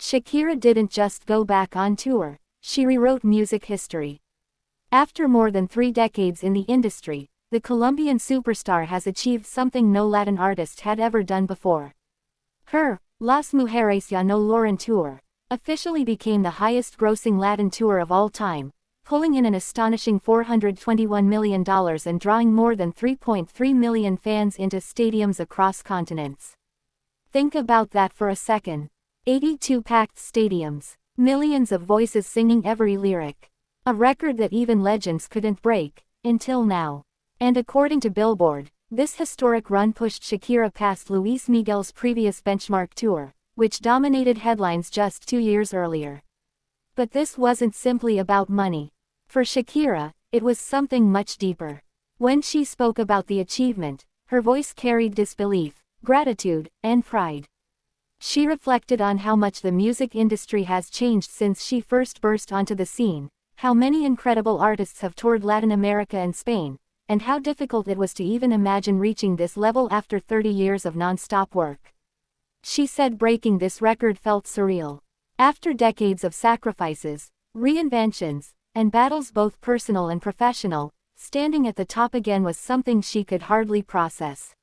Shakira didn't just go back on tour, she rewrote music history. After more than 3 decades in the industry, the Colombian superstar has achieved something no Latin artist had ever done before. Her Las Mujeres Ya No Lloran tour officially became the highest-grossing Latin tour of all time, pulling in an astonishing $421 million and drawing more than 3.3 million fans into stadiums across continents. Think about that for a second. 82 packed stadiums, millions of voices singing every lyric. A record that even legends couldn't break, until now. And according to Billboard, this historic run pushed Shakira past Luis Miguel's previous benchmark tour, which dominated headlines just 2 years earlier. But this wasn't simply about money. For Shakira, it was something much deeper. When she spoke about the achievement, her voice carried disbelief, gratitude, and pride. She reflected on how much the music industry has changed since she first burst onto the scene, how many incredible artists have toured Latin America and Spain, and how difficult it was to even imagine reaching this level after 30 years of non-stop work. She said breaking this record felt surreal. After decades of sacrifices, reinventions, and battles both personal and professional, standing at the top again was something she could hardly process.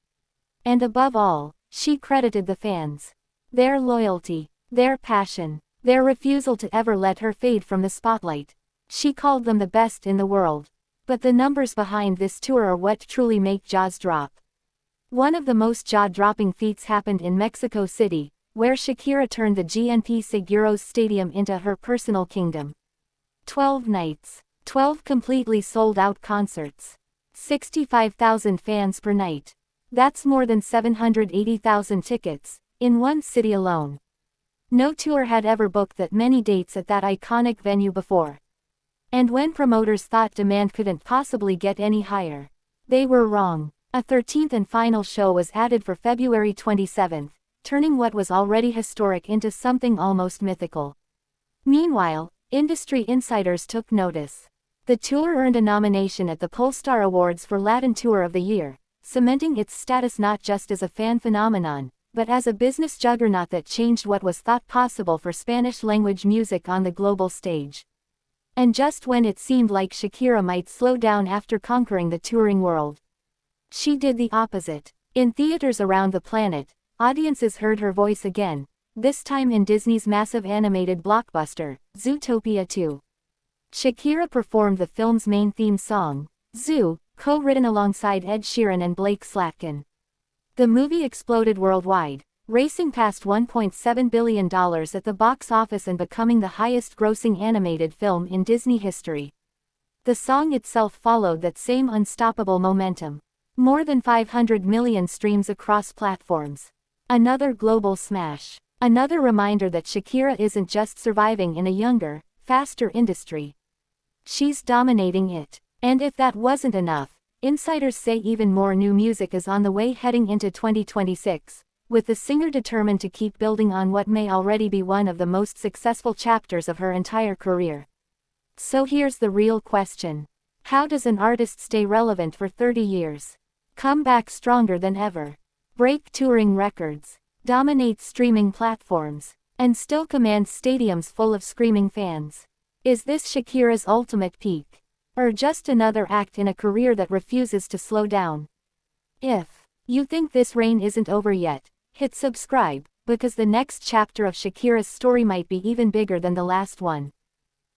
And above all, she credited the fans. Their loyalty, their passion, their refusal to ever let her fade from the spotlight. She called them the best in the world. But the numbers behind this tour are what truly make jaws drop. One of the most jaw-dropping feats happened in Mexico City, where Shakira turned the GNP Seguros Stadium into her personal kingdom. 12 nights, 12 completely sold-out concerts. 65,000 fans per night. That's more than 780,000 tickets, in one city alone. No tour had ever booked that many dates at that iconic venue before. And when promoters thought demand couldn't possibly get any higher, they were wrong. A 13th and final show was added for February 27, turning what was already historic into something almost mythical. Meanwhile, industry insiders took notice. The tour earned a nomination at the Pollstar Awards for Latin Tour of the Year, cementing its status not just as a fan phenomenon, but as a business juggernaut that changed what was thought possible for Spanish-language music on the global stage. And just when it seemed like Shakira might slow down after conquering the touring world, she did the opposite. In theaters around the planet, audiences heard her voice again, this time in Disney's massive animated blockbuster, Zootopia 2. Shakira performed the film's main theme song, Zoo, co-written alongside Ed Sheeran and Blake Slatkin. The movie exploded worldwide, racing past $1.7 billion at the box office and becoming the highest-grossing animated film in Disney history. The song itself followed that same unstoppable momentum. More than 500 million streams across platforms. Another global smash. Another reminder that Shakira isn't just surviving in a younger, faster industry. She's dominating it. And if that wasn't enough, insiders say even more new music is on the way heading into 2026, with the singer determined to keep building on what may already be one of the most successful chapters of her entire career. So here's the real question. How does an artist stay relevant for 30 years? Come back stronger than ever, break touring records, dominate streaming platforms, and still command stadiums full of screaming fans? Is this Shakira's ultimate peak? Or just another act in a career that refuses to slow down? If you think this reign isn't over yet, hit subscribe, because the next chapter of Shakira's story might be even bigger than the last one.